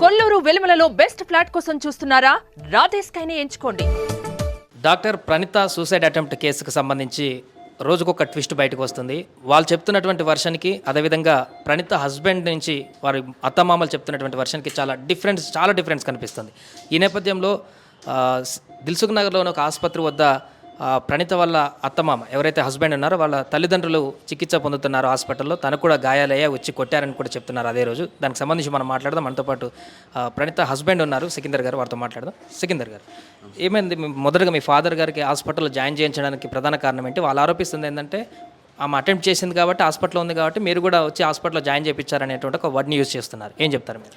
Kolluru వెలుమలలో best flat కోసం చూస్తున్నారా? రాధేశ్ కైనే ఎంచుకోండి. డాక్టర్ ప్రణీత సూసైడ్ అటెంప్ట్ కేసుకు సంబంధించి రోజుకొక ట్విస్ట్ బయటకు వస్తుంది. వాళ్ళు చెప్తున్నటువంటి వర్షన్కి, అదేవిధంగా ప్రణీత హస్బెండ్ నుంచి వారి అత్తమామలు చెప్తున్నటువంటి వర్షన్కి చాలా డిఫరెన్స్ కనిపిస్తుంది. ఈ నేపథ్యంలో దిల్సుఖ్ నగర్లోని ఒక ఆసుపత్రి వద్ద ప్రణీత వాళ్ళ అత్తమామ ఎవరైతే హస్బెండ్ ఉన్నారో వాళ్ళ తల్లిదండ్రులు చికిత్స పొందుతున్నారు హాస్పిటల్లో. తనకు కూడా గాయాలయ్యా, వచ్చి కొట్టారని కూడా చెప్తున్నారు అదే రోజు. దానికి సంబంధించి మనం మాట్లాడదాం. మనతో పాటు ప్రణీత హస్బెండ్ ఉన్నారు, సికిందర్ గారు. వారితో మాట్లాడదాం. సికిందర్ గారు, ఏమైంది? మొదటగా మీ ఫాదర్ గారికి హాస్పిటల్లో జాయిన్ చేయించడానికి ప్రధాన కారణం ఏంటి? వాళ్ళు ఆరోపిస్తుంది ఏంటంటే ఆమె అటెంప్ట్ చేసింది కాబట్టి, హాస్పిటల్లో ఉంది కాబట్టి మీరు కూడా వచ్చి హాస్పిటల్లో జాయిన్ చేయించారనేటువంటి ఒక వర్డ్ని యూజ్ చేస్తున్నారు. ఏం చెప్తారు మీరు?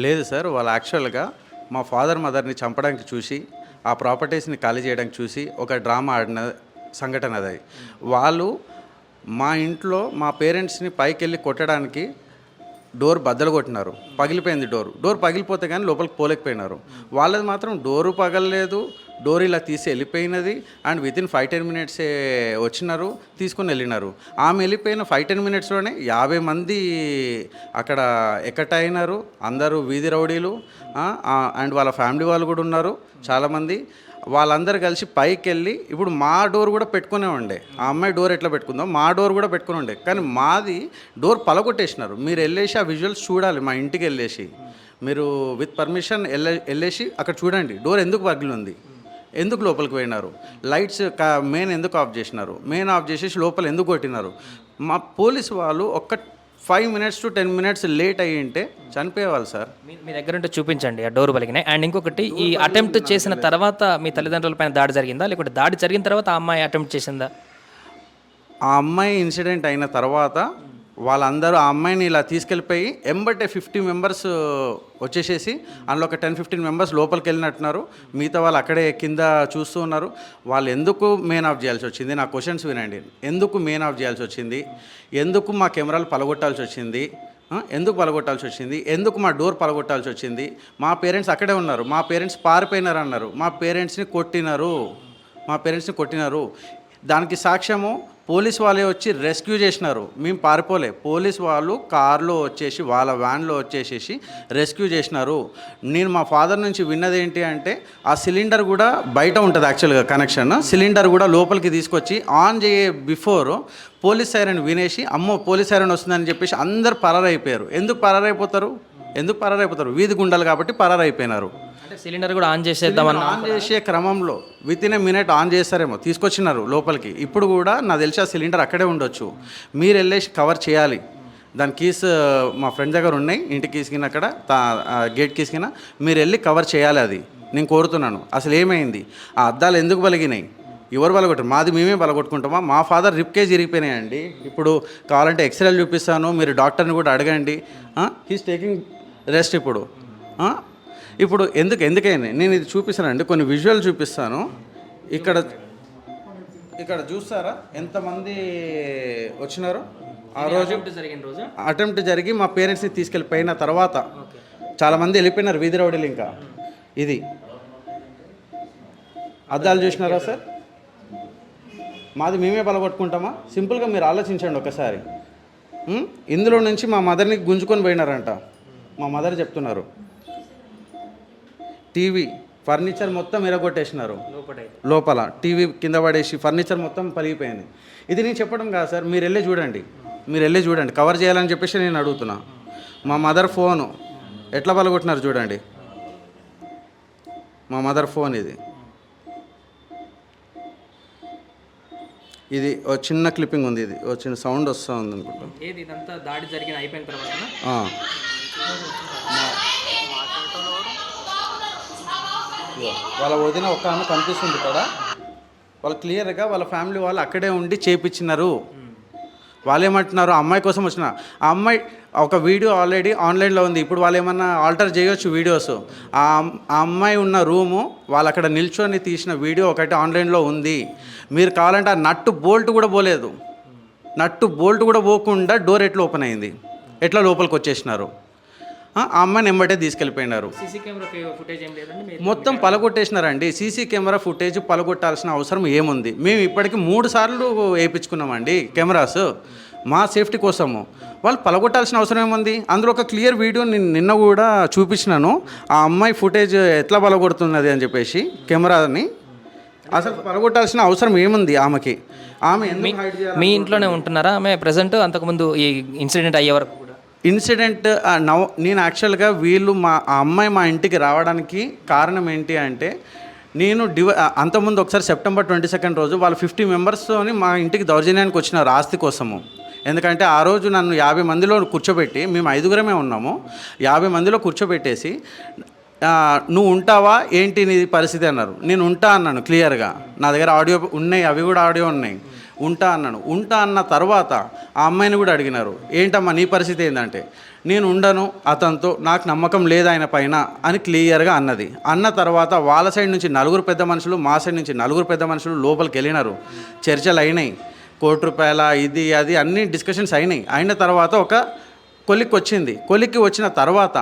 లేదు సార్, వాళ్ళు యాక్చువల్గా మా ఫాదర్ మదర్ని చంపడానికి చూసి, ఆ ప్రాపర్టీస్ని ఖాళీ చేయడానికి చూసి ఒక డ్రామా ఆడిన సంఘటన అది. వాళ్ళు మా ఇంట్లో మా పేరెంట్స్ని పైకి వెళ్ళి కొట్టడానికి డోర్ బద్దలు కొట్టినారు. పగిలిపోయింది డోర్ పగిలిపోతే కానీ లోపలికి పోలేకపోయినారు. వాళ్ళది మాత్రం డోరు పగలలేదు, డోర్ ఇలా తీసి వెళ్ళిపోయినది. అండ్ వితిన్ 5-10 మినిట్సే వచ్చినారు, తీసుకొని వెళ్ళినారు. ఆమె వెళ్ళిపోయిన 5-10 మినిట్స్లోనే 50 మంది అక్కడ ఎక్కటైనారు. అందరూ వీధి రౌడీలు అండ్ వాళ్ళ ఫ్యామిలీ వాళ్ళు కూడా ఉన్నారు చాలామంది. వాళ్ళందరూ కలిసి పైకి వెళ్ళి, ఇప్పుడు మా డోర్ కూడా పెట్టుకునే ఉండే, ఆ అమ్మాయి డోర్ ఎట్లా పెట్టుకుందాం, మా డోర్ కూడా పెట్టుకుని ఉండే, కానీ మాది డోర్ పలగొట్టేసినారు. మీరు వెళ్ళేసి ఆ విజువల్స్ చూడాలి. మా ఇంటికి వెళ్ళేసి మీరు విత్ పర్మిషన్ వెళ్ళేసి అక్కడ చూడండి డోర్ ఎందుకు పగిలింది, ఎందుకు లోపలికి పోయినారు, లైట్స్ మెయిన్ ఎందుకు ఆఫ్ చేసినారు, మెయిన్ ఆఫ్ చేసేసి లోపల ఎందుకు కొట్టినారు. మా పోలీసు వాళ్ళు ఒక్క 5 minutes to 10 minutes లేట్ అయ్యి ఉంటే చనిపోయేవాళ్ళు సార్. మీ దగ్గర ఉంటే చూపించండి ఆ డోర్ పలిగినాయి. అండ్ ఇంకొకటి, ఈ అటెంప్ట్ చేసిన తర్వాత మీ తల్లిదండ్రులపైన దాడి జరిగిందా, లేకుంటే దాడి జరిగిన తర్వాత ఆ అమ్మాయి అటెంప్ట్ చేసిందా? ఆ అమ్మాయి ఇన్సిడెంట్ అయిన తర్వాత వాళ్ళందరూ ఆ అమ్మాయిని ఇలా తీసుకెళ్ళిపోయి ఎంబటే 50 members వచ్చేసేసి అందులో ఒక 10-15 members లోపలికి వెళ్ళినట్టున్నారు. మిగతా వాళ్ళు అక్కడే కింద చూస్తూ ఉన్నారు. వాళ్ళు ఎందుకు మెయిన్ ఆఫ్ చేయాల్సి వచ్చింది? నా క్వశ్చన్స్ వినండి. ఎందుకు మెయిన్ ఆఫ్ చేయాల్సి వచ్చింది? ఎందుకు మా కెమెరాలు పలగొట్టాల్సి వచ్చింది? ఎందుకు పలగొట్టాల్సి వచ్చింది? ఎందుకు మా డోర్ పలగొట్టాల్సి వచ్చింది? మా పేరెంట్స్ అక్కడే ఉన్నారు, మా పేరెంట్స్ పారిపోయినారు అన్నారు. మా పేరెంట్స్ని కొట్టినారు. దానికి సాక్ష్యము పోలీస్ వాళ్ళే వచ్చి రెస్క్యూ చేసినారు. మేము పారిపోలే, పోలీస్ వాళ్ళు కార్లో వచ్చేసి వాళ్ళ వ్యాన్లో వచ్చేసేసి రెస్క్యూ చేసినారు. నేను మా ఫాదర్ నుంచి విన్నది ఏంటి అంటే, ఆ సిలిండర్ కూడా బయట ఉంటుంది యాక్చువల్గా కనెక్షన్. సిలిండర్ కూడా లోపలికి తీసుకొచ్చి ఆన్ చేయే బిఫోర్ పోలీస్ సైరన్ వినేసి, అమ్మో పోలీస్ సైరన్ వస్తుందని చెప్పేసి అందరు పరారైపోయారు. ఎందుకు పరారైపోతారు? వీధి గుండాలు కాబట్టి పరారైపోయినారు. అంటే సిలిండర్ కూడా ఆన్ చేసేద్దామని ఆన్ చేసే క్రమంలో వితిన్ ఏ మినిట్ ఆన్ చేస్తారేమో, తీసుకొచ్చినారు లోపలికి. ఇప్పుడు కూడా నాకు తెలిసి ఆ సిలిండర్ అక్కడే ఉండొచ్చు. మీరు వెళ్ళేసి కవర్ చేయాలి. దాని కీస్ మా ఫ్రెండ్ దగ్గర ఉన్నాయి, ఇంటి కీస్ కింద అక్కడ గేట్ కీస్ కింద మీరు వెళ్ళి కవర్ చేయాలి. అది నేను కోరుతున్నాను. అసలు ఏమైంది? ఆ అద్దాలు ఎందుకు పలిగినాయి? ఎవరు పలగొట్టారు? మాది మేమే పలగొట్టుకుంటామా? మా ఫాదర్ రిప్కేజ్ ఇరిగిపోయినాయండి. ఇప్పుడు కావాలంటే ఎక్స్రేలు చూపిస్తాను, మీరు డాక్టర్ని కూడా అడగండి. He's taking rest. ఇప్పుడు ఎందుకైనా నేను ఇది చూపిస్తానండి, కొన్ని విజువల్ చూపిస్తాను. ఇక్కడ చూస్తారా ఎంతమంది వచ్చినారో ఆ రోజు? అటెంప్ట్ జరిగి మా పేరెంట్స్ని తీసుకెళ్ళిపోయిన తర్వాత చాలామంది వెళ్ళిపోయినారు వీధి రౌడీలు. ఇంకా ఇది అద్దాలు చూసినారా సార్? మాది మేమే పలగొట్టుకుంటామా? సింపుల్గా మీరు ఆలోచించండి ఒకసారి. ఇందులో నుంచి మా మదర్ని గుంజుకొని పోయినారంట. మా మదర్ చెప్తున్నారు. టీవీ ఫర్నిచర్ మొత్తం ఎరగొట్టేసినారు. లోపల టీవీ కింద పడేసి ఫర్నిచర్ మొత్తం పలిగిపోయింది. ఇది నేను చెప్పడం కాదు సార్, మీరు వెళ్ళి చూడండి. కవర్ చేయాలని చెప్పేసి నేను అడుగుతున్నా. మా మదర్ ఫోను ఎట్లా పలగొట్టినారు చూడండి. మా మదర్ ఫోన్ ఇది ఓ చిన్న క్లిప్పింగ్ ఉంది. ఇది ఓ చిన్న సౌండ్ వస్తూ ఉంది అనుకుంటా. ఇదంతా దాడి జరిగిన అయిపోయిన తర్వాత వాళ్ళ వదిన ఒక ఆమె కనిపిస్తుంది ఇక్కడ. వాళ్ళు క్లియర్గా వాళ్ళ ఫ్యామిలీ వాళ్ళు అక్కడే ఉండి చేయించినారు. వాళ్ళు ఏమంటున్నారు? అమ్మాయి కోసం వచ్చిన ఆ అమ్మాయి ఒక వీడియో ఆల్రెడీ ఆన్లైన్లో ఉంది. ఇప్పుడు వాళ్ళు ఏమన్నా ఆల్టర్ చేయొచ్చు వీడియోస్. ఆ అమ్మాయి ఉన్న రూము వాళ్ళు అక్కడ నిల్చొని తీసిన వీడియో ఒకటి ఆన్లైన్లో ఉంది. మీరు కావాలంటే ఆ నట్టు బోల్ట్ కూడా పోకుండా డోర్ ఎట్లా ఓపెన్ అయింది, ఎట్లా లోపలికి వచ్చేసినారు. ఆ అమ్మాయిని ఎంబటే తీసుకెళ్ళిపోయినారు. మొత్తం పలగొట్టేసినారండి. సీసీ కెమెరా ఫుటేజ్ పలగొట్టాల్సిన అవసరం ఏముంది? మేము ఇప్పటికి 3 సార్లు వేయించుకున్నామండి కెమెరాస్. మా సేఫ్టీ కోసము. వాళ్ళు పలగొట్టాల్సిన అవసరం ఏముంది? అందులో ఒక క్లియర్ వీడియో నేను నిన్న కూడా చూపించినాను. ఆ అమ్మాయి ఫుటేజ్ ఎట్లా పలగొడుతున్నది అని చెప్పేసి కెమెరాని. అసలు పలగొట్టాల్సిన అవసరం ఏముంది ఆమెకి? ఆమె ఎందుకు హైడ్ చేయాలి? మీ ఇంట్లోనే ఉంటున్నారా ఆమె ప్రజెంట్? అంతకుముందు ఈ ఇన్సిడెంట్ అయ్యే వరకు కూడా ఇన్సిడెంట్ నేను యాక్చువల్గా వీళ్ళు ఆ అమ్మాయి మా ఇంటికి రావడానికి కారణం ఏంటి అంటే, నేను అంతకుముందు ఒకసారి సెప్టెంబర్ 22 రోజు వాళ్ళు 50 మెంబర్స్తోని మా ఇంటికి దౌర్జన్యానికి వచ్చినారు ఆస్తి కోసము. ఎందుకంటే ఆ రోజు నన్ను 50 మందిలో కూర్చోబెట్టి, మేము 5గురమే ఉన్నాము, 50 మందిలో కూర్చోబెట్టేసి నువ్వు ఉంటావా ఏంటి నీ పరిస్థితి అన్నారు. నేను ఉంటా అన్నాను క్లియర్గా. నా దగ్గర ఆడియో ఉన్నాయి, అవి కూడా ఆడియో ఉన్నాయి. ఉంటా అన్నాను. ఉంటా అన్న తర్వాత ఆ అమ్మాయిని కూడా అడిగినారు, ఏంటమ్మా నీ పరిస్థితి ఏంటంటే, నేను ఉండను అతనితో, నాకు నమ్మకం లేదు ఆయన పైన అని క్లియర్గా అన్నది. అన్న తర్వాత వాళ్ళ సైడ్ నుంచి 4 పెద్ద మనుషులు, మా సైడ్ నుంచి 4 పెద్ద మనుషులు లోపలికి వెళ్ళినారు. చర్చలు అయినాయి, ₹1 ఇది అది అన్ని డిస్కషన్స్ అయినాయి. అయిన తర్వాత ఒక కొలిక్కి వచ్చింది. కొలిక్కి వచ్చిన తర్వాత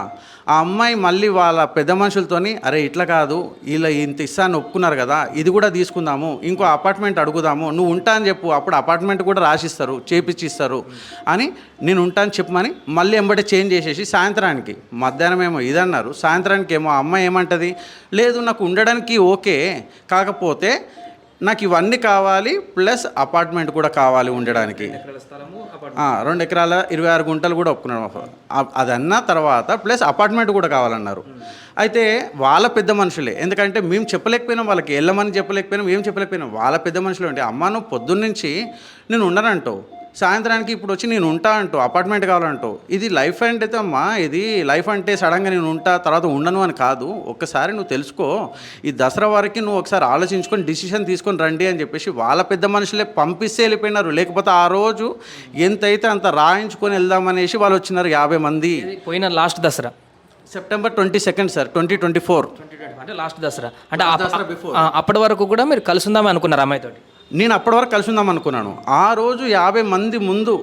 ఆ అమ్మాయి మళ్ళీ వాళ్ళ పెద్ద మనుషులతోని, అరే ఇట్లా కాదు, వీళ్ళ ఇంత ఇస్తాను ఒప్పుకున్నారు కదా, ఇది కూడా తీసుకుందాము, ఇంకో అపార్ట్మెంట్ అడుగుదాము, నువ్వు ఉంటా అని చెప్పు, అప్పుడు అపార్ట్మెంట్ కూడా రాసిస్తారు, చేపిచ్చిస్తారు అని, నేను ఉంటా అని చెప్పమని మళ్ళీ ఎంబటే చేంజ్ చేసేసి సాయంత్రానికి, మధ్యాహ్నం ఏమో ఇదన్నారు, సాయంత్రానికి ఏమో అమ్మాయి ఏమంటది, లేదు నాకు ఉండడానికి ఓకే, కాకపోతే నాకు ఇవన్నీ కావాలి ప్లస్ అపార్ట్మెంట్ కూడా కావాలి ఉండడానికి. 2 ఎకరాల 26 గుంటలు కూడా ఒప్పుకున్నాడు. అది అన్న తర్వాత ప్లస్ అపార్ట్మెంట్ కూడా కావాలన్నారు. అయితే వాళ్ళ పెద్ద మనుషులే, ఎందుకంటే మేము చెప్పలేకపోయినాం, వాళ్ళకి వెళ్ళమని చెప్పలేకపోయినాం, ఏం చెప్పలేకపోయినాం. వాళ్ళ పెద్ద మనుషులు అంటే, అమ్మ నువ్వు పొద్దున్నుంచి నేను ఉండనంటావు, సాయంత్రానికి ఇప్పుడు వచ్చి నేను ఉంటా అంటూ అపార్ట్మెంట్ కావాలంటావు. ఇది లైఫ్ అంటే అమ్మా, ఇది లైఫ్ అంటే సడన్గా నేను ఉంటా తర్వాత ఉండను అని కాదు. ఒక్కసారి నువ్వు తెలుసుకో, ఈ దసరా వరకు నువ్వు ఒకసారి ఆలోచించుకొని డిసిషన్ తీసుకొని రండి అని చెప్పేసి వాళ్ళ పెద్ద మనుషులే పంపిస్తే వెళ్ళిపోయినారు. లేకపోతే ఆ రోజు ఎంతైతే అంత రాయించుకొని వెళ్దామనేసి వాళ్ళు వచ్చినారు 50 మంది. పోయిన లాస్ట్ దసరా సెప్టెంబర్ 22 సార్ 2024, అంటే లాస్ట్ దసరా. అంటే అప్పటి వరకు కూడా మీరు కలిసి ఉందామని అనుకున్నారు అమ్మాయితోటి? నేను అప్పటి వరకు కలిసి ఉందాం అనుకున్నాను. ఆ రోజు 50 మంది ముందు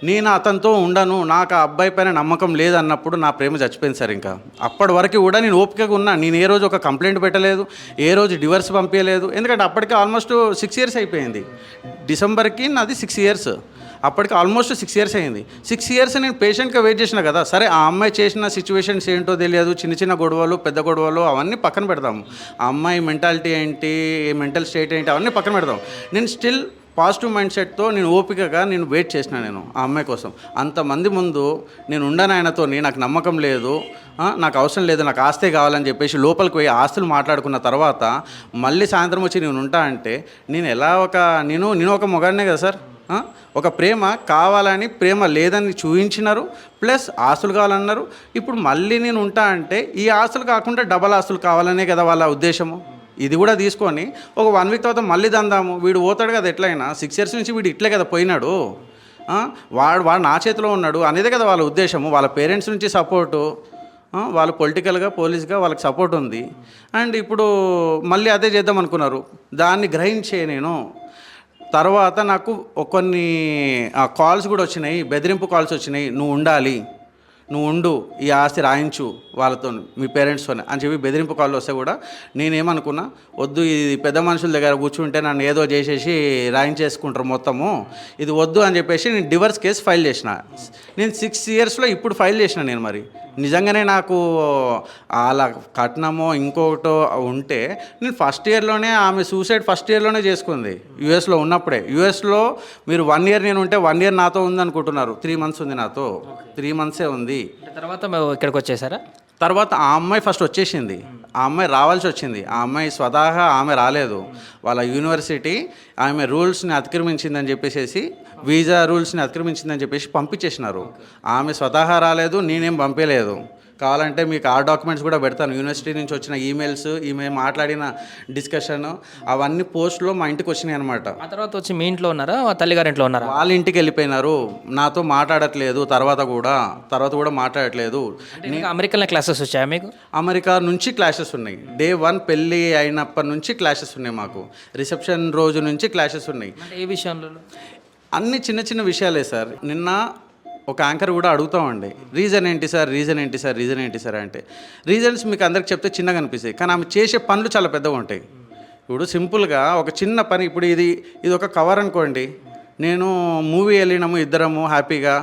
నేను అతనితో ఉండను, నాకు ఆ అబ్బాయి పైన నమ్మకం లేదన్నప్పుడు నా ప్రేమ చచ్చిపోయింది సార్. ఇంకా అప్పటి వరకు కూడా నేను ఓపికగా ఉన్నా. నేను ఏ రోజు ఒక కంప్లైంట్ పెట్టలేదు, ఏ రోజు డివర్స్ పంపించలేదు. ఎందుకంటే అప్పటికి ఆల్మోస్ట్ 6 ఇయర్స్ అయిపోయింది. డిసెంబర్కి నాది 6 ఇయర్స్. అప్పటికి ఆల్మోస్ట్ 6 ఇయర్స్ అయింది. 6 ఇయర్స్ నేను పేషెంట్గా వెయిట్ చేసిన కదా. సరే ఆ అమ్మాయి చేసిన సిచ్యువేషన్స్ ఏంటో తెలియదు, చిన్న చిన్న గొడవలు పెద్ద గొడవలు అవన్నీ పక్కన పెడతాము. ఆ అమ్మాయి మెంటాలిటీ ఏంటి, మెంటల్ స్టేట్ ఏంటి అవన్నీ పక్కన పెడతాం. నేను స్టిల్ పాజిటివ్ మైండ్ సెట్తో నేను ఓపికగా నేను వెయిట్ చేసిన. నేను ఆ అమ్మాయి కోసం అంతమంది ముందు నేను ఉండను ఆయనతో, నాకు నమ్మకం లేదు, నాకు అవసరం లేదు, నాకు ఆస్తే కావాలని చెప్పేసి లోపలికి పోయి ఆస్తులు మాట్లాడుకున్న తర్వాత మళ్ళీ సాయంత్రం వచ్చి నేను ఉంటా అంటే నేను ఎలా నేను ఒక మొగాడినే కదా సార్. ఒక ప్రేమ కావాలని ప్రేమ లేదని చూపించినారు, ప్లస్ ఆస్తులు కావాలన్నారు. ఇప్పుడు మళ్ళీ నేను ఉంటా అంటే ఈ ఆస్తులు కాకుండా డబల్ ఆస్తులు కావాలనే కదా వాళ్ళ ఉద్దేశము. ఇది కూడా తీసుకొని ఒక 1 వీక్ తర్వాత మళ్ళీ దందాము. వీడు పోతాడు కదా ఎట్లయినా, 6 ఇయర్స్ నుంచి వీడు ఇట్లే కదా పోయినాడు, వాడు నా చేతిలో ఉన్నాడు అనేదే కదా వాళ్ళ ఉద్దేశము. వాళ్ళ పేరెంట్స్ నుంచి సపోర్టు, వాళ్ళు పొలిటికల్గా పోలీస్గా వాళ్ళకి సపోర్ట్ ఉంది. అండ్ ఇప్పుడు మళ్ళీ అదే చేద్దాం అనుకున్నారు. దాన్ని గ్రహించే నేను తర్వాత నాకు కొన్ని కాల్స్ కూడా వచ్చినాయి, బెదిరింపు కాల్స్ వచ్చినాయి. నువ్వు ఉండాలి, నువ్వు ఉండు, ఈ ఆస్తి రాయించు వాళ్ళతో, మీ పేరెంట్స్తో అని చెప్పి బెదిరింపు కాల్ వస్తే కూడా నేనేమనుకున్నా, వద్దు ఇది పెద్ద మనుషుల దగ్గర కూర్చుంటే నన్ను ఏదో చేసేసి రాయించేసుకుంటారు మొత్తము, ఇది వద్దు అని చెప్పేసి నేను డివర్స్ కేసు ఫైల్ చేసిన. నేను 6 ఇయర్స్లో ఇప్పుడు ఫైల్ చేసిన. నేను మరి నిజంగానే నాకు అలా కట్నమో ఇంకొకటో ఉంటే నేను ఫస్ట్ ఇయర్లోనే, ఆమె సూసైడ్ ఫస్ట్ ఇయర్లోనే చేసుకుంది యూఎస్లో ఉన్నప్పుడే. యూఎస్లో మీరు 1 ఇయర్ నేను ఉంటే 1 ఇయర్ నాతో ఉందనుకుంటున్నారు. 3 మంత్స్ ఉంది నాతో, 3 మంత్సే ఉంది. తర్వాత ఇక్కడికి వచ్చేసారా? తర్వాత ఆ అమ్మాయి ఫస్ట్ వచ్చేసింది. ఆ అమ్మాయి రావాల్సి వచ్చింది. ఆ అమ్మాయి స్వతహా ఆమె రాలేదు. వాళ్ళ యూనివర్సిటీ ఆమె రూల్స్ని అతిక్రమించిందని చెప్పేసి, వీసా రూల్స్ని అతిక్రమించిందని చెప్పేసి పంపించేసినారు. ఆమె స్వతహా రాలేదు, నేనేం పంపించలేదు. కావాలంటే మీకు ఆ డాక్యుమెంట్స్ కూడా పెడతాను. యూనివర్సిటీ నుంచి వచ్చిన ఈమెయిల్స్, ఈమె మాట్లాడిన డిస్కషన్ అవన్నీ పోస్ట్లో మా ఇంటికి వచ్చినాయి అనమాట. ఆ తర్వాత వచ్చి మీ ఇంట్లో ఉన్నారా, తల్లిగారింట్లో ఉన్నారా? వాళ్ళ ఇంటికి వెళ్ళిపోయినారు. నాతో మాట్లాడట్లేదు, తర్వాత కూడా మాట్లాడట్లేదు. అమెరికన్ క్లాసెస్ వచ్చాయా మీకు? అమెరికా నుంచి క్లాసెస్ ఉన్నాయి. Day 1 పెళ్ళి అయినప్పటి నుంచి క్లాసెస్ ఉన్నాయి మాకు. రిసెప్షన్ రోజు నుంచి క్లాసెస్ ఉన్నాయి. ఏ విషయంలో? అన్ని చిన్న చిన్న విషయాలే సార్. నిన్న ఒక యాంకర్ కూడా అడుగుతామండి, రీజన్ ఏంటి సార్ అంటే, రీజన్స్ మీకు అందరికి చెప్తే చిన్నగా అనిపిస్తాయి, కానీ ఆమె చేసే పనులు చాలా పెద్దగా ఉంటాయి. ఇప్పుడు సింపుల్గా ఒక చిన్న పని, ఇప్పుడు ఇది ఒక కవర్ అనుకోండి, నేను మూవీ వెళ్ళినాము ఇద్దరము హ్యాపీగా,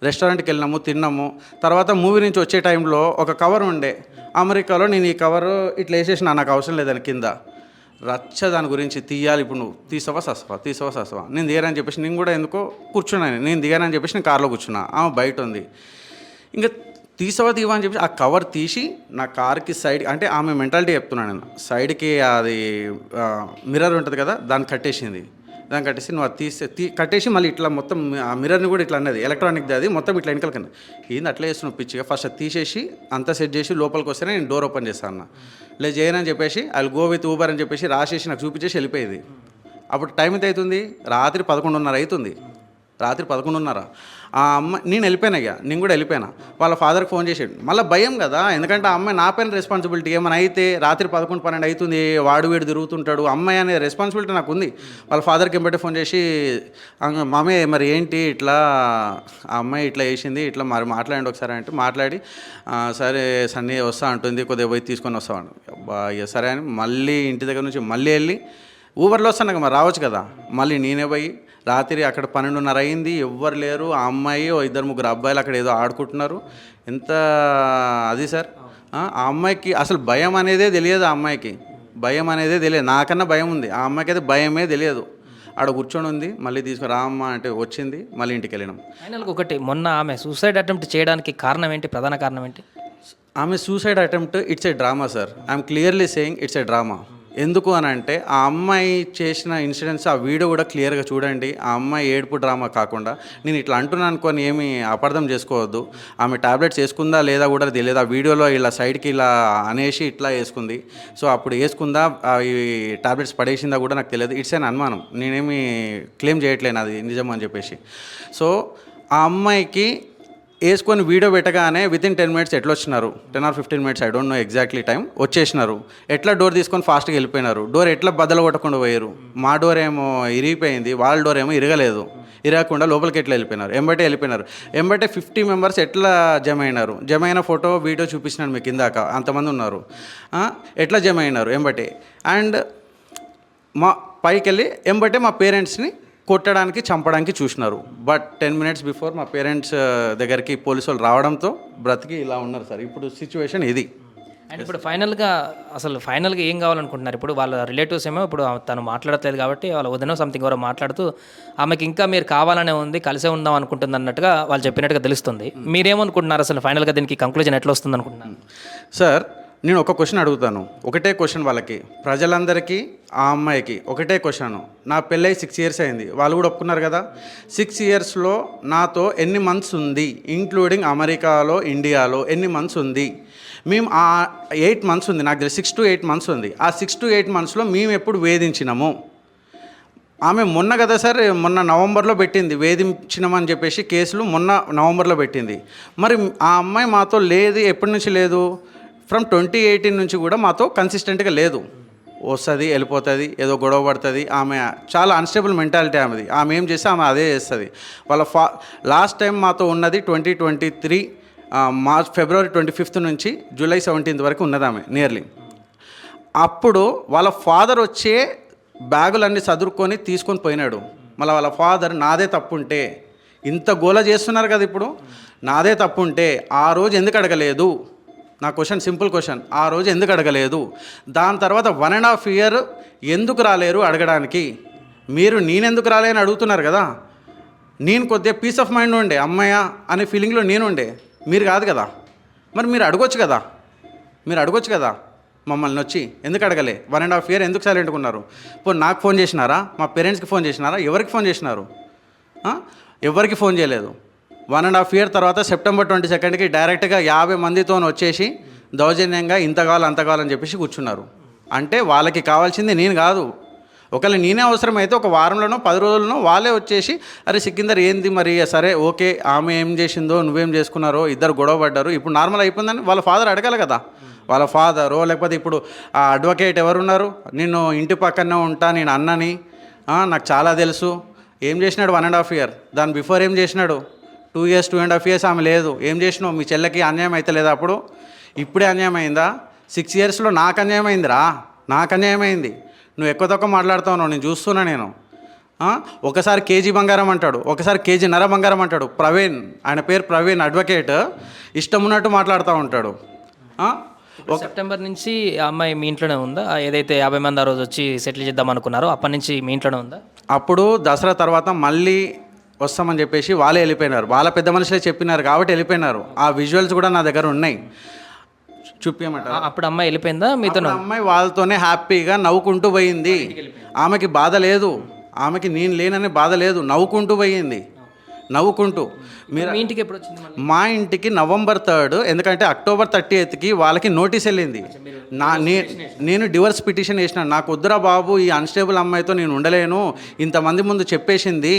రెస్టారెంట్కి వెళ్ళినాము, తిన్నాము. తర్వాత మూవీ నుంచి వచ్చే టైంలో ఒక కవర్ ఉండే అమెరికాలో, నేను ఈ కవరు ఇట్లా వేసేసిన, నాకు అవసరం లేదని కింద రచ్చ దాని గురించి తీయాలి. ఇప్పుడు నువ్వు తీసావా సస్వా నేను దిగానని చెప్పేసి నేను కూడా ఎందుకో కూర్చున్నాను. నేను దిగానని చెప్పేసి నేను కార్లో కూర్చున్నా, ఆమె బయట ఉంది. ఇంకా తీసావా అని చెప్పేసి ఆ కవర్ తీసి నా కార్కి సైడ్, అంటే ఆమె మెంటాలిటీ చెప్తున్నాను నేను, సైడ్కి అది మిర్రర్ ఉంటుంది కదా దాన్ని కట్టేసింది. దాన్ని కట్టేసి నువ్వు అది కట్టేసి మళ్ళీ ఇట్లా మొత్తం ఆ మిర్రర్ని కూడా ఇట్లా అన్నది, ఎలక్ట్రానిక్ది అది మొత్తం ఇట్లా వెనకాల కింద ఏంది అట్లా చేస్తున్నావు పిచ్చిగా, ఫస్ట్ అది తీసేసి అంతా సెట్ చేసి లోపలికి వస్తేనే నేను డోర్ ఓపెన్ చేస్తాను అన్న. లేదు చేయనని చెప్పేసి ఐ గో విత్ ఊబర్ అని చెప్పేసి రాసేసి నాకు చూపించేసి వెళ్ళిపోయేది. అప్పుడు టైం ఎంత అవుతుంది, రాత్రి 11:30 అవుతుంది. రాత్రి 11:30. ఆ అమ్మాయి, నేను వెళ్ళిపోయినా, ఇక నేను కూడా వెళ్ళిపోయినా. వాళ్ళ ఫాదర్కి ఫోన్ చేసాడు. మళ్ళీ భయం కదా, ఎందుకంటే ఆ అమ్మాయి నా పైన రెస్పాన్సిబిలిటీ. ఏమైనా అయితే రాత్రి 11-12 అవుతుంది, వాడు వీడు తిరుగుతుంటాడు, అమ్మాయి అనే రెస్పాన్సిబిలిటీ నాకు ఉంది. వాళ్ళ ఫాదర్కి ఎంబటే ఫోన్ చేసి, మామే మరి ఏంటి ఇట్లా ఆ అమ్మాయి ఇట్లా వేసింది, ఇట్లా మరి మాట్లాడండి ఒకసారి అంటే మాట్లాడి, సరే సన్నీ వస్తా అంటుంది, కొద్దిగా పోయి తీసుకొని వస్తామని. అబ్బా ఇక సరే అని మళ్ళీ ఇంటి దగ్గర నుంచి మళ్ళీ వెళ్ళి ఊబర్లో వస్తాను మరి రావచ్చు కదా, మళ్ళీ నేనే పోయి రాత్రి అక్కడ 12:30 అయింది, ఎవ్వరు లేరు. ఆ అమ్మాయి 2-3 అబ్బాయిలు అక్కడ ఏదో ఆడుకుంటున్నారు. ఎంత అది సార్, ఆ అమ్మాయికి అసలు భయం అనేదే తెలియదు. ఆ అమ్మాయికి భయం అనేదే తెలియదు, నాకన్నా భయం ఉంది. ఆ అమ్మాయికి అయితే భయమే తెలియదు. ఆడ కూర్చొని ఉంది, మళ్ళీ తీసుకుని రామ్మా అంటే వచ్చింది, మళ్ళీ ఇంటికి వెళ్ళినాం. ఫైనల్గా ఒకటి, మొన్న ఆమె సూసైడ్ అటెంప్ట్ చేయడానికి కారణం ఏంటి, ప్రధాన కారణం ఏంటి? ఆమె suicide attempt it's a drama sir. I'm clearly saying it's a drama. ఎందుకు అని అంటే ఆ అమ్మాయి చేసిన ఇన్సిడెంట్స్, ఆ వీడియో కూడా క్లియర్గా చూడండి. ఆ అమ్మాయి ఏడుపు డ్రామా కాకుండా, నేను ఇట్లా అంటున్నాను అనుకొని ఏమీ అపార్థం చేసుకోవద్దు. ఆమె టాబ్లెట్స్ వేసుకుందా లేదా కూడా తెలియదు. ఆ వీడియోలో ఇలా సైడ్కి ఇలా అనేసి ఇట్లా వేసుకుంది. సో అప్పుడు వేసుకుందా ఈ టాబ్లెట్స్ పడేసిందా కూడా నాకు తెలియదు. ఇట్స్ అన్ అనుమానం, నేనేమి క్లెయిమ్ చేయట్లేను అది నిజం అని చెప్పేసి. సో ఆ అమ్మాయికి వేసుకొని వీడియో పెట్టగానే వితిన్ 10 minutes ఎట్లా వచ్చినారు, 10 or 15 minutes, I don't know exactly time, వచ్చేసినారు. ఎట్లా డోర్ తీసుకొని ఫాస్ట్గా వెళ్ళిపోయినారు. డోర్ ఎట్లా బద్దలు కొట్టకుండా పోయారు. మా డోర్ ఏమో ఇరిగిపోయింది, వాళ్ళ డోర్ ఏమో ఇరగలేదు. ఇరగకుండా లోపలికి ఎట్లా వెళ్ళిపోయినారు, ఎంబటే వెళ్ళిపోయినారు. ఎంబటే 50 members ఎట్లా జమ అయినారు. జమ అయిన ఫోటో వీడియో చూపించినాను మీకు ఇందాక, అంతమంది ఉన్నారు. ఎట్లా జమ అయినారు ఎంబటే. అండ్ మా పైకి వెళ్ళి ఎంబటే మా పేరెంట్స్ని కొట్టడానికి చంపడానికి చూసినారు. బట్ 10 minutes బిఫోర్ మా పేరెంట్స్ దగ్గరికి పోలీసు వాళ్ళు రావడంతో బ్రతికి ఇలా ఉన్నారు సార్. ఇప్పుడు సిచ్యువేషన్ ఇది. అండ్ ఇప్పుడు ఫైనల్గా ఏం కావాలనుకుంటున్నారు? ఇప్పుడు వాళ్ళ రిలేటివ్స్ ఏమో ఇప్పుడు తను మాట్లాడట్లేదు కాబట్టి వాళ్ళ వదినో సంథింగ్ ఎవరో మాట్లాడుతూ ఆమెకి ఇంకా మీరు కావాలనే ఉంది, కలిసే ఉందాం అనుకుంటుంది అన్నట్టుగా వాళ్ళు చెప్పినట్టుగా తెలుస్తుంది. మీరేమనుకుంటున్నారు అసలు ఫైనల్గా దీనికి కంక్లూజన్ ఎట్లా వస్తుంది అనుకుంటున్నారు? సార్ నేను ఒక క్వశ్చన్ అడుగుతాను, ఒకటే క్వశ్చన్ వాళ్ళకి, ప్రజలందరికీ ఆ అమ్మాయికి ఒకటే క్వశ్చన్. నా పెళ్ళై 6 years అయింది, వాళ్ళు కూడా ఒప్పుకున్నారు కదా. 6 yearsలో నాతో ఎన్ని మంత్స్ ఉంది, ఇంక్లూడింగ్ అమెరికాలో ఇండియాలో ఎన్ని మంత్స్ ఉంది? మేము ఆ 8 months ఉంది, నాకు తెలిసి 6 to 8 months ఉంది. ఆ 6 to 8 monthsలో మేము ఎప్పుడు వేధించినాము? ఆమె మొన్న కదా సార్, మొన్న నవంబర్లో పెట్టింది వేధించినామని చెప్పేసి కేసులు, మొన్న నవంబర్లో పెట్టింది. మరి ఆ అమ్మాయి మాతో లేదు, ఎప్పటి నుంచి లేదు? ఫ్రమ్ 2018 నుంచి కూడా మాతో కన్సిస్టెంట్గా లేదు. వస్తుంది వెళ్ళిపోతుంది, ఏదో గొడవ పడుతుంది. ఆమె చాలా అన్స్టేబుల్ మెంటాలిటీ ఆమెది. ఆమె ఏం చేస్తే ఆమె అదే చేస్తుంది. వాళ్ళ లాస్ట్ టైం మాతో ఉన్నది 2023 February 25th నుంచి July 17th వరకు ఉన్నది ఆమె నియర్లీ. అప్పుడు వాళ్ళ ఫాదర్ వచ్చే బ్యాగులన్నీ చదువుకొని తీసుకొని పోయినాడు. మళ్ళీ వాళ్ళ ఫాదర్ నాదే తప్పుంటే, ఇంత గోల చేస్తున్నారు కదా ఇప్పుడు, నాదే తప్పుంటే ఆ రోజు ఎందుకు అడగలేదు? నా క్వశ్చన్, సింపుల్ క్వశ్చన్, ఆ రోజు ఎందుకు అడగలేదు? దాని తర్వాత 1.5 year ఎందుకు రాలేరు అడగడానికి? మీరు నేనెందుకు రాలే అని అడుగుతున్నారు కదా. నేను కొద్దిగా పీస్ ఆఫ్ మైండ్ ఉండే, అమ్మాయ అనే ఫీలింగ్లో నేను ఉండే, మీరు కాదు కదా. మరి మీరు అడగొచ్చు కదా, మమ్మల్ని వచ్చి ఎందుకు అడగలే? 1.5 year ఎందుకు సైలెంట్గా ఉన్నారు? ఇప్పుడు నాకు ఫోన్ చేసినారా, మా పేరెంట్స్కి ఫోన్ చేసినారా, ఎవరికి ఫోన్ చేసినారు? ఎవరికి ఫోన్ చేయలేదు. 1.5 year తర్వాత September 22nd డైరెక్ట్గా 50 మందితో వచ్చేసి దౌర్జన్యంగా ఇంత కావాలి అంత కావాలని చెప్పేసి కూర్చున్నారు. అంటే వాళ్ళకి కావాల్సింది నేను కాదు. ఒకవేళ నేనే అవసరమైతే ఒక వారంలోనో 10 రోజుల్లోనో వాళ్ళే వచ్చేసి, అరే సికిందర్ ఏంది మరి, సరే ఓకే ఆమె ఏం చేసిందో నువ్వేం చేసుకున్నారో, ఇద్దరు గొడవ పడ్డారు, ఇప్పుడు నార్మల్ అయిపోయిందని వాళ్ళ ఫాదర్ అడగాలి కదా. వాళ్ళ ఫాదరో లేకపోతే ఇప్పుడు ఆ అడ్వకేట్ ఎవరున్నారు, నేను ఇంటి పక్కనే ఉంటా, నేను అన్నని, నాకు చాలా తెలుసు, ఏం చేసినాడు 1.5 year, దాని బిఫోర్ ఏం చేసినాడు 2 years 2.5 years ఆమె లేదు, ఏం చేసినావు? మీ చెల్లెకి అన్యాయం అయితే లేదా? అప్పుడు ఇప్పుడే అన్యాయం అయిందా? 6 yearsలో నాకు అన్యాయం అయిందిరా, నాకు అన్యాయం అయింది. నువ్వు ఎక్కువ తక్కువ మాట్లాడుతావు, నేను చూస్తున్నా. నేను ఒకసారి కేజీ బంగారం అంటాడు, ఒకసారి కేజీ నర బంగారం అంటాడు. ప్రవీణ్, ఆయన పేరు ప్రవీణ్, అడ్వకేట్, ఇష్టం ఉన్నట్టు మాట్లాడుతూ ఉంటాడు. సెప్టెంబర్ నుంచి ఆ అమ్మాయి మీ ఇంట్లోనే ఉందా? ఏదైతే 50 మంది ఆ రోజు వచ్చి సెటిల్ చేద్దాం అనుకున్నారో అప్పటి నుంచి మీ ఇంట్లోనే ఉందా? అప్పుడు దసరా తర్వాత మళ్ళీ వస్తామని చెప్పేసి వాళ్ళే వెళ్ళిపోయినారు. వాళ్ళ పెద్ద మనుషులే చెప్పినారు కాబట్టి వెళ్ళిపోయినారు. ఆ విజువల్స్ కూడా నా దగ్గర ఉన్నాయి, చూపించమంటారా? అప్పుడు అమ్మాయి వెళ్ళిపోయిందా మీతో? అమ్మాయి వాళ్ళతోనే హ్యాపీగా నవ్వుకుంటూ పోయింది. ఆమెకి బాధ లేదు, ఆమెకి నేను లేననే బాధ లేదు, నవ్వుకుంటూ పోయింది, నవ్వుకుంటూ. మీరు మీ ఇంటికి ఎప్పుడు వచ్చింది? మా ఇంటికి November 3, ఎందుకంటే October 30కి వాళ్ళకి నోటీస్ వెళ్ళింది. నేను డివర్స్ పిటిషన్ వేసినాను. నాకు వద్దురా బాబు, ఈ అన్స్టేబుల్ అమ్మాయితో నేను ఉండలేను, ఇంతమంది ముందు చెప్పేసింది,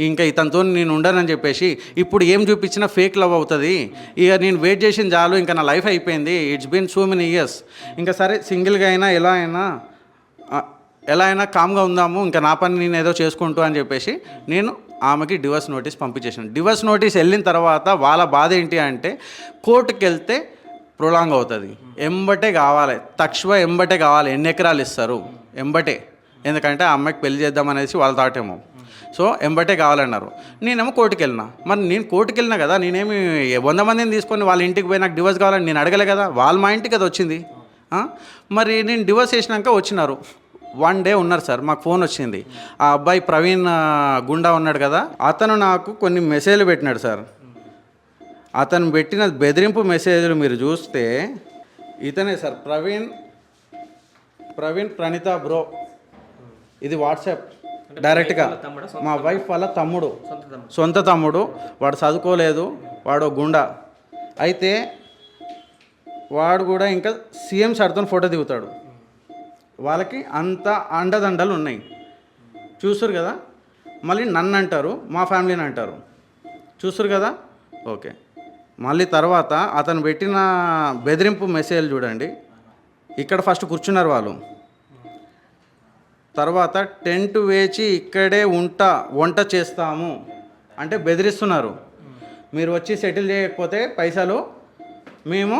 ఇంకా ఇతనితో నేను ఉండనని చెప్పేసి. ఇప్పుడు ఏం చూపించినా ఫేక్ లవ్ అవుతుంది, ఇక నేను వెయిట్ చేసిన చాలు, ఇంకా నా లైఫ్ అయిపోయింది, it's been so many years, ఇంకా సరే సింగిల్గా అయినా ఎలా అయినా కామ్గా ఉందాము, ఇంకా నా పని నేను ఏదో చేసుకుంటూ అని చెప్పేసి నేను ఆమెకి డివర్స్ నోటీస్ పంపించేసాను. డివర్స్ నోటీస్ వెళ్ళిన తర్వాత వాళ్ళ బాధ ఏంటి అంటే, కోర్టుకి వెళ్తే ప్రొలాంగ్ అవుతుంది, ఎంబటే కావాలి, ఎంబటే కావాలి. ఎన్ని ఎకరాలు ఇస్తారు ఎంబటే, ఎందుకంటే ఆ అమ్మాయికి పెళ్లి చేద్దామనేసి వాళ్ళ తాటేమో. సో ఎంబటే కావాలన్నారు. నేనేమో కోర్టుకి వెళ్ళినా. మరి నేను కోర్టుకి వెళ్ళినా కదా, నేనేమి 100 మందిని తీసుకొని వాళ్ళ ఇంటికి పోయి నాకు డివర్స్ కావాలని నేను అడగలే కదా, వాళ్ళు మా ఇంటికి అది వచ్చింది. మరి నేను డివర్స్ చేసినాక వచ్చినారు. 1 డే ఉన్నారు సార్, మాకు ఫోన్ వచ్చింది. ఆ అబ్బాయి ప్రవీణ్ గుండా ఉన్నాడు కదా, అతను నాకు కొన్ని మెసేజ్లు పెట్టినాడు సార్. అతను పెట్టిన బెదిరింపు మెసేజ్లు మీరు చూస్తే ఇతనే సార్, ప్రవీణ్ ప్రణీత బ్రో. ఇది వాట్సాప్ డైరెక్ట్గా. మా వైఫ్ వాళ్ళ తమ్ముడు, సొంత తమ్ముడు. వాడు చదువుకోలేదు, వాడు గుండా. అయితే వాడు కూడా ఇంకా సీఎం సార్తో ఫోటో దిగుతాడు. వాళ్ళకి అంత అండదండలు ఉన్నాయి, చూస్తారు కదా. మళ్ళీ నన్ను అంటారు, మా ఫ్యామిలీని అంటారు, చూస్తారు కదా. ఓకే, మళ్ళీ తర్వాత అతను పెట్టిన బెదిరింపు మెసేజ్ చూడండి. ఇక్కడ ఫస్ట్ కూర్చున్నారు వాళ్ళు, తర్వాత టెంట్ వేచి ఇక్కడే వంట చేస్తాము అంటే బెదిరిస్తున్నారు. మీరు వచ్చి సెటిల్ చేయకపోతే పైసలు మేము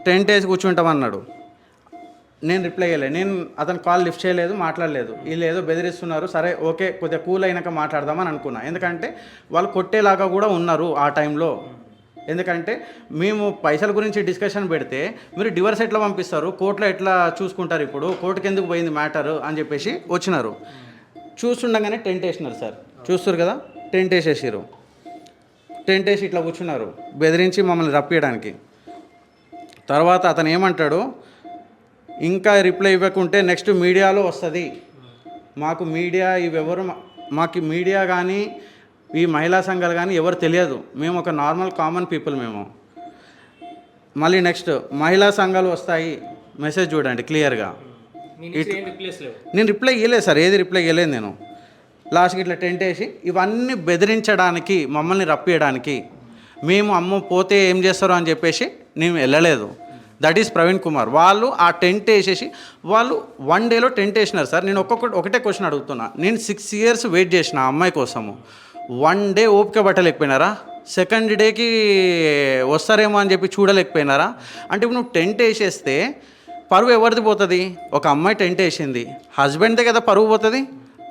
టెంట్ వేసి కూర్చుంటామన్నాడు. నేను రిప్లై చేయలేదు, నేను అతను కాల్ లిఫ్ట్ చేయలేదు, మాట్లాడలేదు. వీళ్ళు ఏదో బెదిరిస్తున్నారు, సరే ఓకే కొద్దిగా కూల్ అయినాక మాట్లాడదామని అనుకున్నా. ఎందుకంటే వాళ్ళు కొట్టేలాగా కూడా ఉన్నారు ఆ టైంలో. ఎందుకంటే మేము పైసల గురించి డిస్కషన్ పెడితే మీరు డివర్స్ ఎట్లా పంపిస్తారు, కోర్టులో ఎట్లా చూసుకుంటారు, ఇప్పుడు కోర్టుకి ఎందుకు పోయింది మ్యాటరు అని చెప్పేసి వచ్చినారు. చూస్తుండగానే టెంట్ వేసినారు సార్, చూస్తారు కదా, టెంట్ వేసేసారు. టెంట్ వేసి ఇట్లా కూర్చున్నారు బెదిరించి మమ్మల్ని రప్పియడానికి. తర్వాత అతను ఏమంటాడు, ఇంకా రిప్లై ఇవ్వకుంటే నెక్స్ట్ మీడియాలో వస్తుంది, మాకు మీడియా మాకు మీడియా కానీ ఈ మహిళా సంఘాలు కానీ ఎవరు తెలియదు, మేము ఒక నార్మల్ కామన్ పీపుల్ మేము. మళ్ళీ నెక్స్ట్ మహిళా సంఘాలు వస్తాయి, మెసేజ్ చూడండి క్లియర్గా. నేను రిప్లై ఇవ్వలేదు సార్, ఏది రిప్లై ఇవ్వలేదు నేను. లాస్ట్కి ఇట్లా టెంట్ వేసి ఇవన్నీ బెదిరించడానికి, మమ్మల్ని రప్పియడానికి, మేము అమ్మ పోతే ఏం చేస్తారో అని చెప్పేసి నేను వెళ్ళలేదు. That is Praveen Kumar. వాళ్ళు ఆ టెంట్ వేసేసి వాళ్ళు 1 డేలో టెంట్ వేసినారు సార్. నేను ఒకటే క్వశ్చన్ అడుగుతున్నా, నేను 6 years వెయిట్ చేసిన ఆ అమ్మాయి కోసము, 1 డే ఓపిక పట్టలేకపోయినారా? సెకండ్ డేకి వస్తారేమో అని చెప్పి చూడలేకపోయినారా? అంటే ఇప్పుడు నువ్వు టెంట్ వేసేస్తే పరువు ఎవరిది పోతుంది? ఒక అమ్మాయి టెంట్ వేసింది, హస్బెండ్దే కదా పరువు పోతుంది,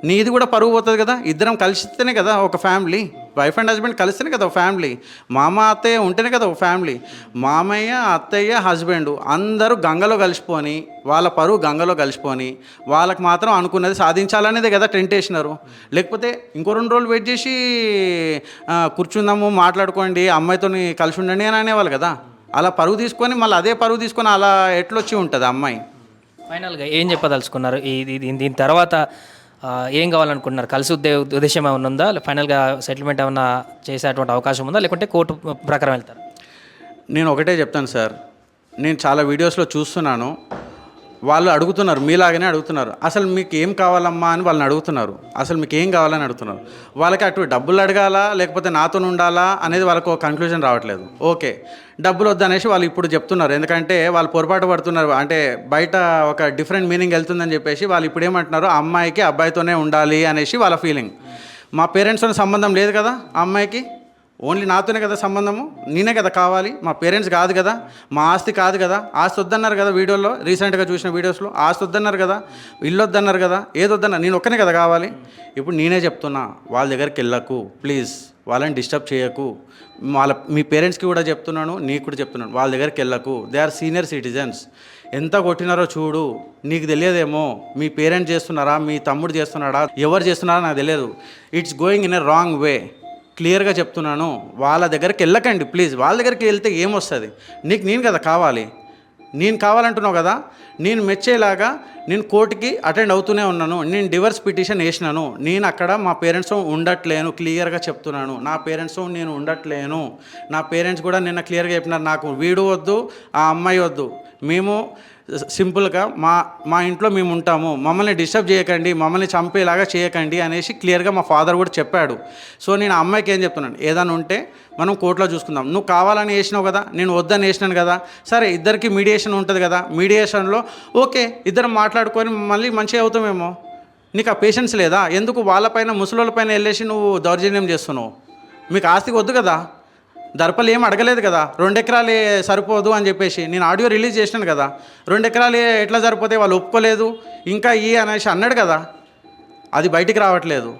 నీది కూడా పరువు పోతుంది కదా. ఇద్దరం కలిస్తేనే కదా ఒక ఫ్యామిలీ, వైఫ్ అండ్ హస్బెండ్ కలిస్తేనే కదా ఒక ఫ్యామిలీ, మామ అత్తయ్య ఉంటేనే కదా ఒక ఫ్యామిలీ. మామయ్య అత్తయ్య హస్బెండ్ అందరూ గంగలో కలిసిపోని, వాళ్ళ పరువు గంగలో కలిసిపోని వాళ్ళకి మాత్రం అనుకున్నది సాధించాలనేదే కదా టెంట్ వేసినారు. లేకపోతే ఇంకో 2 రోజులు వెయిట్ చేసి కూర్చుందాము, మాట్లాడుకోండి, అమ్మాయితో కలిసి ఉండండి అని అనేవాళ్ళు కదా. అలా పరువు తీసుకొని మళ్ళీ అదే పరువు తీసుకొని అలా ఎట్లొచ్చి ఉంటుంది అమ్మాయి. ఫైనల్గా ఏం చెప్పదలుచుకున్నారు? దీని తర్వాత ఏం కావాలనుకుంటున్నారు? కలిసి ఉద్దేశం ఏమైనా ఉందా? ఫైనల్గా సెటిల్మెంట్ ఏమైనా చేసేటువంటి అవకాశం ఉందా, లేకుంటే కోర్టు ప్రకారం వెళ్తారు? నేను ఒకటే చెప్తాను సార్, నేను చాలా వీడియోస్లో చూస్తున్నాను, వాళ్ళు అడుగుతున్నారు, మీలాగానే అడుగుతున్నారు, అసలు మీకు ఏం కావాలమ్మా అని వాళ్ళని అడుగుతున్నారు, అసలు మీకు ఏం కావాలని అడుగుతున్నారు. వాళ్ళకి అటు డబ్బులు అడగాలా లేకపోతే నాతో ఉండాలా అనేది వాళ్ళకు ఒక కన్క్లూజన్ రావట్లేదు. ఓకే, డబ్బులు వద్దనేసి వాళ్ళు ఇప్పుడు చెప్తున్నారు, ఎందుకంటే వాళ్ళు పొరపాటు పడుతున్నారు, అంటే బయట ఒక డిఫరెంట్ మీనింగ్ వెళ్తుందని చెప్పేసి వాళ్ళు ఇప్పుడు ఏమంటున్నారు, అమ్మాయికి అబ్బాయితోనే ఉండాలి అనేసి వాళ్ళ ఫీలింగ్. మా పేరెంట్స్తో సంబంధం లేదు కదా ఆ అమ్మాయికి, ఓన్లీ నాతోనే కదా సంబంధము, నేనే కదా కావాలి, మా పేరెంట్స్ కాదు కదా, మా ఆస్తి కాదు కదా. ఆస్తి వద్దన్నారు కదా వీడియోలో, రీసెంట్గా చూసిన వీడియోస్లో ఆస్తి వద్దన్నారు కదా, ఇల్లు వద్దన్నారు కదా, ఏది వద్దన్నారు, నేను ఒక్కనే కదా కావాలి. ఇప్పుడు నేనే చెప్తున్నా, వాళ్ళ దగ్గరికి వెళ్ళకు ప్లీజ్, వాళ్ళని డిస్టర్బ్ చేయకు. మీ పేరెంట్స్కి కూడా చెప్తున్నాను, నీకు కూడా చెప్తున్నాను, వాళ్ళ దగ్గరికి వెళ్ళకు. They are senior citizens. ఎంత కొట్టినారో చూడు, నీకు తెలియదేమో మీ పేరెంట్స్ చేస్తున్నారా, మీ తమ్ముడు చేస్తున్నాడా, ఎవరు చేస్తున్నారా నాకు తెలియదు. It's going in a wrong way. క్లియర్గా చెప్తున్నాను, వాళ్ళ దగ్గరికి వెళ్ళకండి ప్లీజ్. వాళ్ళ దగ్గరికి వెళ్తే ఏమొస్తుంది, నీకు నేను కదా కావాలి, నేను కావాలంటున్నావు కదా. నేను మెచ్చేలాగా నేను కోర్టుకి అటెండ్ అవుతూనే ఉన్నాను, నేను డివర్స్ పిటిషన్ వేసినాను. నేను అక్కడ మా పేరెంట్స్ ఉండట్లేను, క్లియర్గా చెప్తున్నాను, నా పేరెంట్స్ నేను ఉండట్లేను. నా పేరెంట్స్ కూడా నిన్న క్లియర్గా చెప్పినారు, నాకు వీడు వద్దు, ఆ అమ్మాయి వద్దు, మేము సింపుల్గా మా ఇంట్లో మేము ఉంటాము, మమ్మల్ని డిస్టర్బ్ చేయకండి, మమ్మల్ని చంపేలాగా చేయకండి అనేసి క్లియర్గా మా ఫాదర్ కూడా చెప్పాడు. సో నేను ఆ అమ్మాయికి ఏం చెప్తున్నాను, ఏదైనా ఉంటే మనం కోర్టులో చూసుకుందాం. నువ్వు కావాలని వేసినావు కదా, నేను వద్దని వేసినాను కదా, సరే ఇద్దరికి మీడియేషన్ ఉంటుంది కదా, మీడియేషన్లో ఓకే ఇద్దరం మాట్లాడుకొని మళ్ళీ మంచిగా అవుతామేమో. నీకు ఆ పేషెన్స్ లేదా? ఎందుకు వాళ్ళపైన ముసలోళ్ళపైన వెళ్ళేసి నువ్వు దౌర్జన్యం చేస్తున్నావు? మీకు ఆస్తికి వద్దు కదా, దర్పలు ఏం అడగలేదు కదా, 2 ఎకరాలే సరిపోదు అని చెప్పేసి నేను ఆడియో రిలీజ్ చేసినాను కదా. 2 ఎకరాలే ఎట్లా సరిపోతే వాళ్ళు ఒప్పుకోలేదు, ఇంకా అనేసి అన్నాడు కదా, అది బయటికి రావట్లేదు.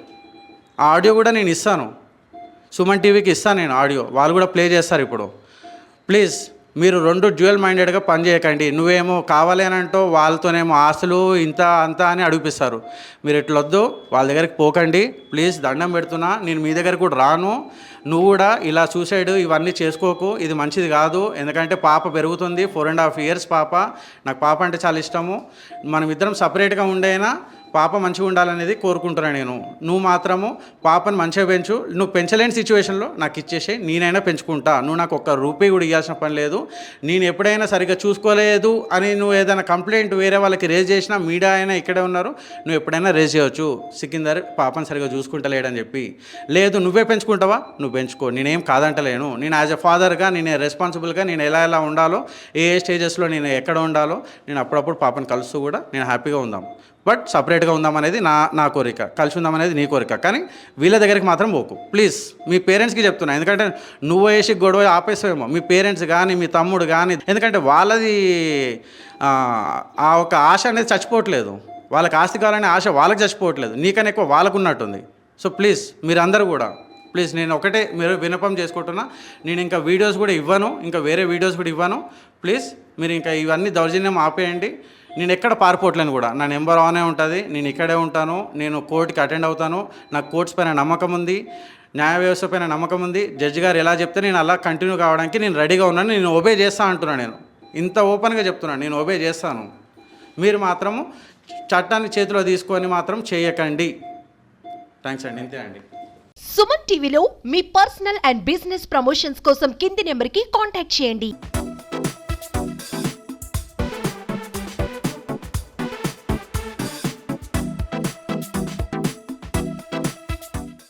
ఆ ఆడియో కూడా నేను ఇస్తాను, సుమన్ టీవీకి ఇస్తాను నేను ఆడియో, వాళ్ళు కూడా ప్లే చేస్తారు ఇప్పుడు. ప్లీజ్ మీరు 2 డ్యూయల్ మైండెడ్గా పనిచేయకండి. నువ్వేమో కావాలి అని అంటో వాళ్ళతోనేమో ఆస్తులు ఇంత అంత అని అడిగిపిస్తారు. మీరు ఎట్లొద్దు, వాళ్ళ దగ్గరికి పోకండి ప్లీజ్, దండం పెడుతున్నా. నేను మీ దగ్గరికి కూడా రాను. నువ్వు కూడా ఇలా సూసైడ్ ఇవన్నీ చేసుకోకు, ఇది మంచిది కాదు. ఎందుకంటే పాప పెరుగుతుంది, 4.5 years పాప. నాకు పాప అంటే చాలా ఇష్టము. మనం ఇద్దరం సపరేట్గా ఉండైనా పాప మంచిగా ఉండాలనేది కోరుకుంటున్నాను నేను. నువ్వు మాత్రము పాపను మంచిగా పెంచు. నువ్వు పెంచలేని సిచ్యువేషన్లో నాకు ఇచ్చేసి నేనైనా పెంచుకుంటా. నువ్వు నాకు ఒక్క రూపాయి కూడా ఇవ్వాల్సిన పని లేదు. నేను ఎప్పుడైనా సరిగ్గా చూసుకోలేదు అని నువ్వు ఏదైనా కంప్లైంట్ వేరే వాళ్ళకి రేజ్ చేసినా, మీడియా అయినా ఇక్కడే ఉన్నారు, నువ్వు ఎప్పుడైనా రేజ్ చేయవచ్చు, సికిందర్ పాపను సరిగ్గా చూసుకుంటలేడని చెప్పి. లేదు నువ్వే పెంచుకుంటావా, నువ్వు పెంచుకో, నేనేం కాదంటలేను. నేను యాజ్ ఎ ఫాదర్గా నేను రెస్పాన్సిబుల్గా నేను ఎలా ఉండాలో, ఏ స్టేజెస్లో నేను ఎక్కడ ఉండాలో, నేను అప్పుడప్పుడు పాపను కలుస్తూ కూడా నేను హ్యాపీగా ఉందాం. బట్ సపరేట్గా ఉందామనేది నా కోరిక, కలిసి ఉందామనేది నీ కోరిక. కానీ వీళ్ళ దగ్గరికి మాత్రం పోకు ప్లీజ్. మీ పేరెంట్స్కి చెప్తున్నా, ఎందుకంటే నువ్వు వేసి గొడవ ఆపేసావేమో, మీ పేరెంట్స్ కానీ మీ తమ్ముడు కానీ, ఎందుకంటే వాళ్ళది ఆ ఒక ఆశ అనేది చచ్చిపోవట్లేదు. వాళ్ళకి ఆస్తి కావాలనే ఆశ వాళ్ళకి చచ్చిపోవట్లేదు, నీకన్నా ఎక్కువ వాళ్ళకు ఉన్నట్టుంది. సో ప్లీజ్ మీరందరూ కూడా ప్లీజ్, నేను ఒకటే మీరు విన్నపం చేసుకుంటున్నా, నేను ఇంకా వీడియోస్ కూడా ఇవ్వను, ఇంకా వేరే వీడియోస్ కూడా ఇవ్వను. ప్లీజ్ మీరు ఇంకా ఇవన్నీ దౌర్జన్యం ఆపేయండి. నేను ఎక్కడ పారిపోవట్లేను కూడా, నా నెంబర్ ఆనే ఉంటుంది, నేను ఇక్కడే ఉంటాను, నేను కోర్టుకి అటెండ్ అవుతాను. నాకు కోర్ట్స్ పైన నమ్మకం ఉంది, న్యాయ వ్యవస్థ పైన నమ్మకం ఉంది. జడ్జి గారు ఎలా చెప్తే నేను అలా కంటిన్యూ కావడానికి నేను రెడీగా ఉన్నాను. నేను ఒబే చేస్తా అంటున్నాను, నేను ఇంత ఓపెన్గా చెప్తున్నాను, నేను ఒబే చేస్తాను. మీరు మాత్రము చట్టాన్ని చేతిలో తీసుకొని మాత్రం చేయకండి. థ్యాంక్స్ అండి, ఇంతే అండి. సుమన్ టీవీలో మీ పర్సనల్ అండ్ బిజినెస్ ప్రమోషన్స్ కోసం కింది నెంబర్కి కాంటాక్ట్ చేయండి.